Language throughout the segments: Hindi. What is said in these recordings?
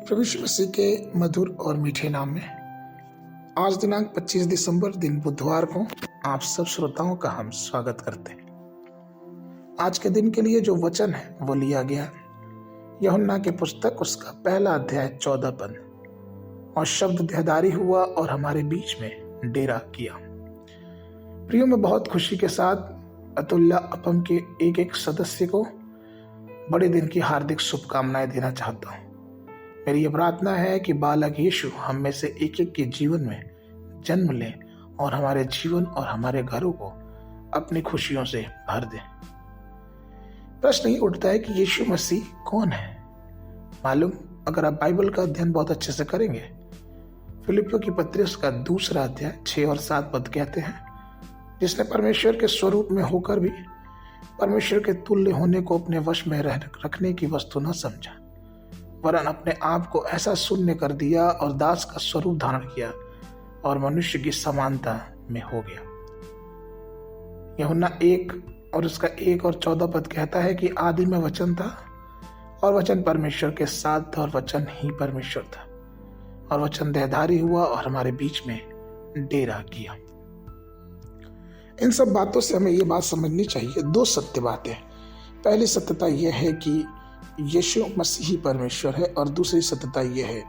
प्रभु यीशु मसीह के मधुर और मीठे नाम में आज दिनांक 25 दिसंबर दिन बुधवार को आप सब श्रोताओं का हम स्वागत करते हैं। आज के दिन के लिए जो वचन है वो लिया गया यूहन्ना की पुस्तक उसका पहला अध्याय 14 पद। और शब्द देहधारी हुआ और हमारे बीच में डेरा किया। प्रियो, मैं बहुत खुशी के साथ अतुल्य अपम के एक एक सदस्य को बड़े दिन की हार्दिक शुभकामनाएं देना चाहता हूँ। मेरी ये प्रार्थना है कि बालक यीशु हम में से एक एक के जीवन में जन्म ले और हमारे जीवन और हमारे घरों को अपनी खुशियों से भर दे। प्रश्न ये उठता है कि यीशु मसीह कौन है। मालूम, अगर आप बाइबल का अध्ययन बहुत अच्छे से करेंगे, फिलिपियों की पत्री उसका दूसरा अध्याय 6 और 7 पद कहते हैं, जिसने परमेश्वर के स्वरूप में होकर भी परमेश्वर के तुल्य होने को अपने वश में रखने की वस्तु न समझा, वरन अपने आप को ऐसा शून्य कर दिया और दास का स्वरूप धारण किया और मनुष्य की समानता में हो गया। यूहन्ना 1 और उसका 1 और 14 पद कहता है कि आदि में वचन था और वचन परमेश्वर के साथ था और वचन ही परमेश्वर था और वचन देहधारी हुआ और हमारे बीच में डेरा किया। इन सब बातों से हमें ये बात समझनी चाहिए, दो सत्य बातें। पहली सत्यता यह है कि यीशु मसीह ही परमेश्वर है और दूसरी सत्यता यह है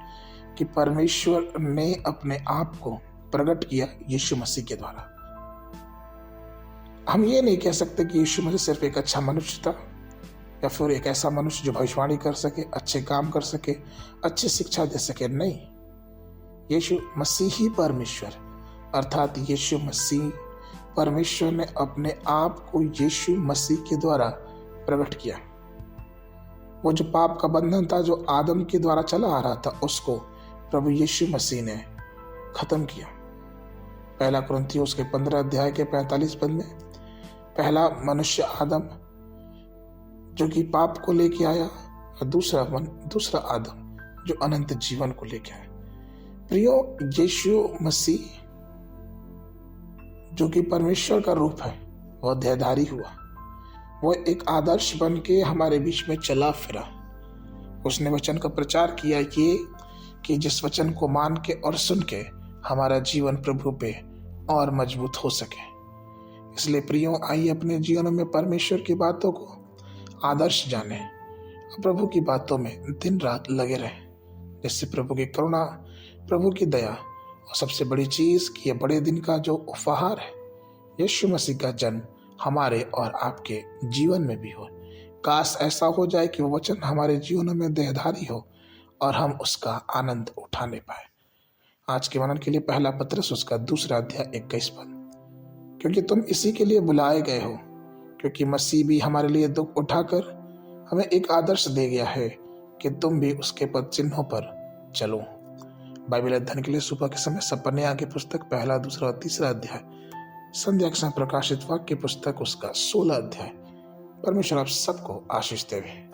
कि परमेश्वर ने अपने आप को प्रकट किया यीशु मसीह के द्वारा। हम ये नहीं कह सकते कि यीशु मसीह सिर्फ एक अच्छा मनुष्य था या फिर एक ऐसा मनुष्य जो भविष्यवाणी कर सके, अच्छे काम कर सके, अच्छी शिक्षा दे सके। नहीं, यीशु मसीह ही परमेश्वर, अर्थात यीशु मसीह परमेश्वर ने अपने आप को यीशु मसीह के द्वारा प्रकट किया। वो जो पाप का बंधन था जो आदम के द्वारा चला आ रहा था, उसको प्रभु यीशु मसीह ने खत्म किया। पहला कुरिन्थियों उसके 15 अध्याय के 45 पद में पहला मनुष्य आदम जो कि पाप को लेके आया और दूसरा आदम जो अनंत जीवन को लेके आया। प्रियो, यीशु मसीह जो कि परमेश्वर का रूप है वह देहधारी हुआ। वो एक आदर्श बन के हमारे बीच में चला फिरा। उसने वचन का प्रचार किया कि जिस वचन को मान के और सुन के हमारा जीवन प्रभु पे और मजबूत हो सके। इसलिए प्रियो, आइए अपने जीवन में परमेश्वर की बातों को आदर्श जाने, प्रभु की बातों में दिन रात लगे रहें, जिससे प्रभु की करुणा, प्रभु की दया और सबसे बड़ी चीज कि यह बड़े दिन का जो उपहार है यीशु मसीह का जन्म हमारे और आपके जीवन में भी हो। काश ऐसा हो जाए कि वो वचन हमारे जीवन में देहधारी हो और हम उसका आनंद उठाने पाए। आज के मनन के लिए पहला पत्रस उसका दूसरा अध्याय 21 पद। क्योंकि तुम इसी के लिए बुलाए गए हो, क्योंकि मसीह भी हमारे लिए दुख उठाकर हमें एक आदर्श दे गया है कि तुम भी उसके पद चिन्हों पर चलो। बाइबल अध्ययन के लिए सुबह के समय सपन्या की पुस्तक पहला, दूसरा और तीसरा अध्याय, संध्या के समय प्रकाशित वाक्य पुस्तक उसका 16 अध्याय। परमेश्वर आप सबको आशीष देवे।